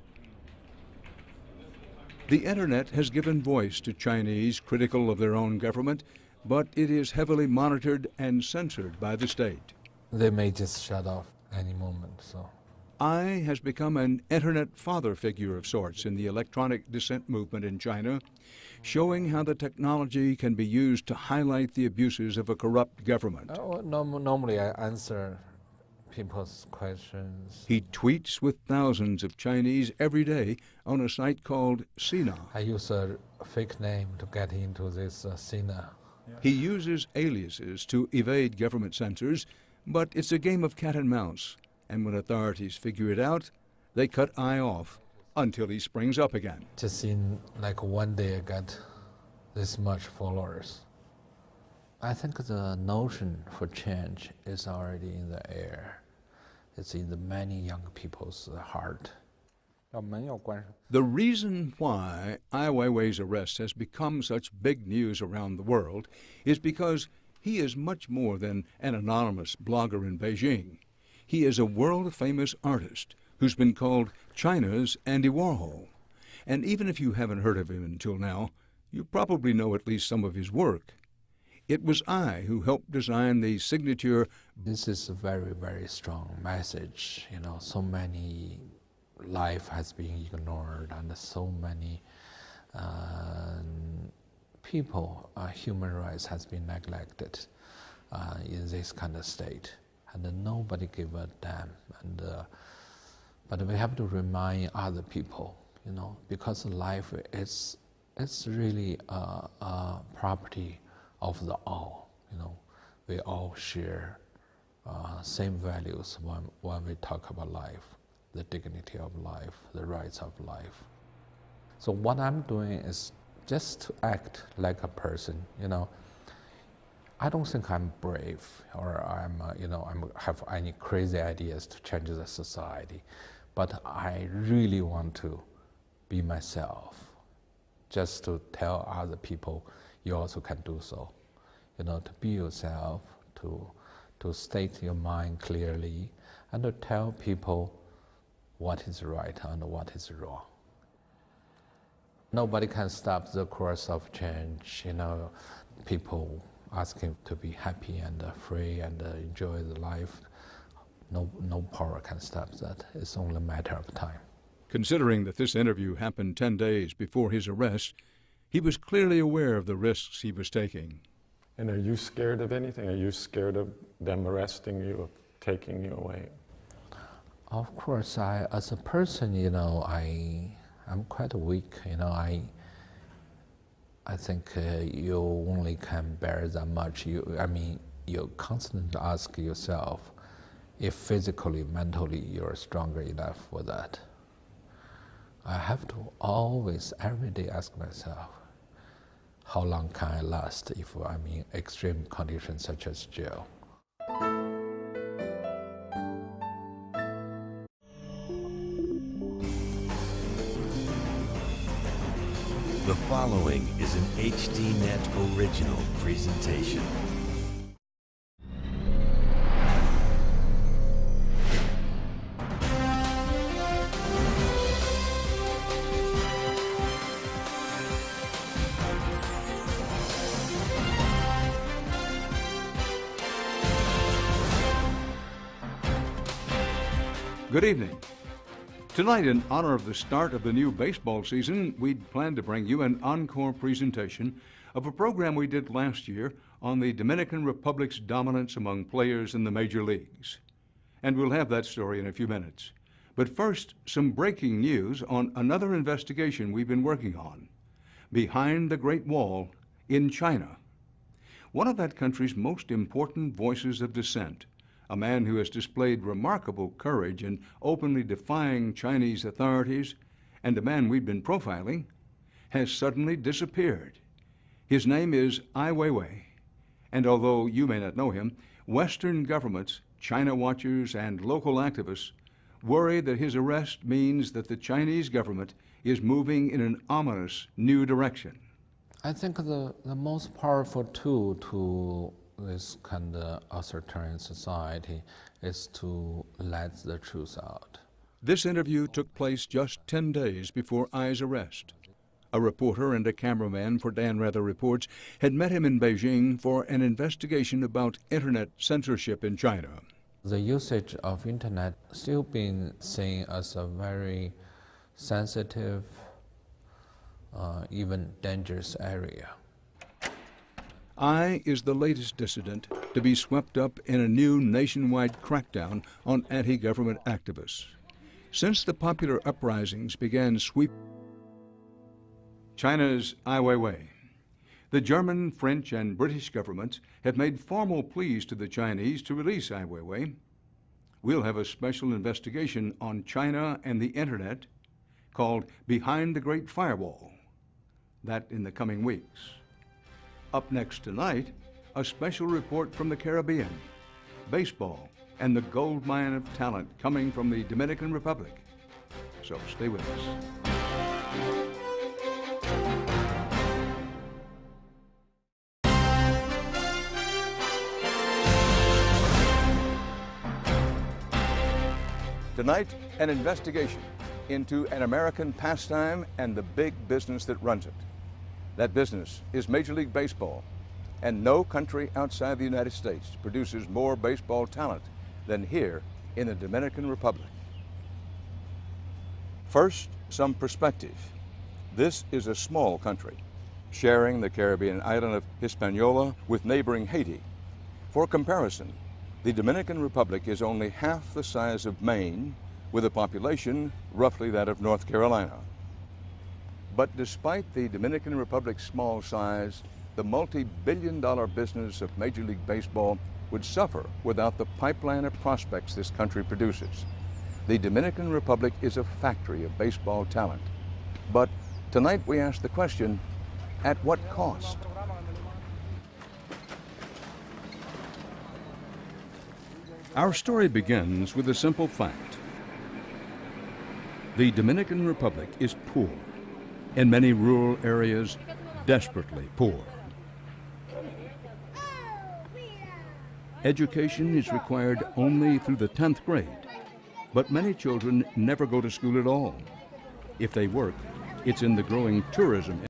The internet has given voice to Chinese critical of their own government, but it is heavily monitored and censored by the state. They may just shut off any moment, so. Ai has become an internet father figure of sorts in the electronic dissent movement in China, showing how the technology can be used to highlight the abuses of a corrupt government. Normally I answer people's questions. He tweets with thousands of Chinese every day on a site called Sina. I use a fake name to get into this Sina. He uses aliases to evade government censors, but it's a game of cat and mouse. And when authorities figure it out, they cut Ai off until he springs up again. Just in one day I got this much followers. I think the notion for change is already in the air. It's in the many young people's heart. The reason why Ai Weiwei's arrest has become such big news around the world is because he is much more than an anonymous blogger in Beijing. He is a world-famous artist who's been called China's Andy Warhol. And even if you haven't heard of him until now, you probably know at least some of his work. It was I who helped design the signature. This is a very, very strong message. You know, so many life has been ignored and so many people, human rights has been neglected in this kind of state. And nobody give a damn. But we have to remind other people, you know, because life is really a property of the all. You know, we all share same values when we talk about life, the dignity of life, the rights of life. So what I'm doing is just to act like a person, you know. I don't think I'm brave or have any crazy ideas to change the society, but I really want to be myself, just to tell other people you also can do so. You know, to be yourself, to state your mind clearly, and to tell people what is right and what is wrong. Nobody can stop the course of change, you know, people asking to be happy and free and enjoy the life. No power can stop that. It's only a matter of time. Considering that this interview happened 10 days before his arrest, he was clearly aware of the risks he was taking. And are you scared of anything? Are you scared of them arresting you, of taking you away? Of course, as a person, you know, I'm quite weak. You know, I think you only can bear that much. You constantly ask yourself if physically, mentally, you're stronger enough for that. I have to always, every day, ask myself, how long can I last if I'm in extreme conditions such as jail? The following is an HDNet original presentation. Good evening. Tonight, in honor of the start of the new baseball season, we'd planned to bring you an encore presentation of a program we did last year on the Dominican Republic's dominance among players in the major leagues. And we'll have that story in a few minutes. But first, some breaking news on another investigation we've been working on. Behind the Great Wall in China. One of that country's most important voices of dissent, a man who has displayed remarkable courage in openly defying Chinese authorities, and a man we've been profiling, has suddenly disappeared. His name is Ai Weiwei, and although you may not know him, Western governments, China watchers, and local activists worry that his arrest means that the Chinese government is moving in an ominous new direction. I think the most powerful tool to this kind of authoritarian society is to let the truth out. This interview took place just 10 days before Ai's arrest. A reporter and a cameraman for Dan Rather Reports had met him in Beijing for an investigation about internet censorship in China. The usage of internet still being seen as a very sensitive, even dangerous area. Ai is the latest dissident to be swept up in a new nationwide crackdown on anti-government activists. Since the popular uprisings began sweeping China's Ai Weiwei, the German, French, and British governments have made formal pleas to the Chinese to release Ai Weiwei. We'll have a special investigation on China and the internet called Behind the Great Firewall. That in the coming weeks. Up next tonight, a special report from the Caribbean, baseball, and the gold mine of talent coming from the Dominican Republic. So stay with us. Tonight, an investigation into an American pastime and the big business that runs it. That business is Major League Baseball, and no country outside the United States produces more baseball talent than here in the Dominican Republic. First, some perspective. This is a small country, sharing the Caribbean island of Hispaniola with neighboring Haiti. For comparison, the Dominican Republic is only half the size of Maine, with a population roughly that of North Carolina. But despite the Dominican Republic's small size, the multi-billion-dollar business of Major League Baseball would suffer without the pipeline of prospects this country produces. The Dominican Republic is a factory of baseball talent. But tonight we ask the question, at what cost? Our story begins with a simple fact. The Dominican Republic is poor. In many rural areas, desperately poor. Education is required only through the 10th grade, but many children never go to school at all. If they work, it's in the growing tourism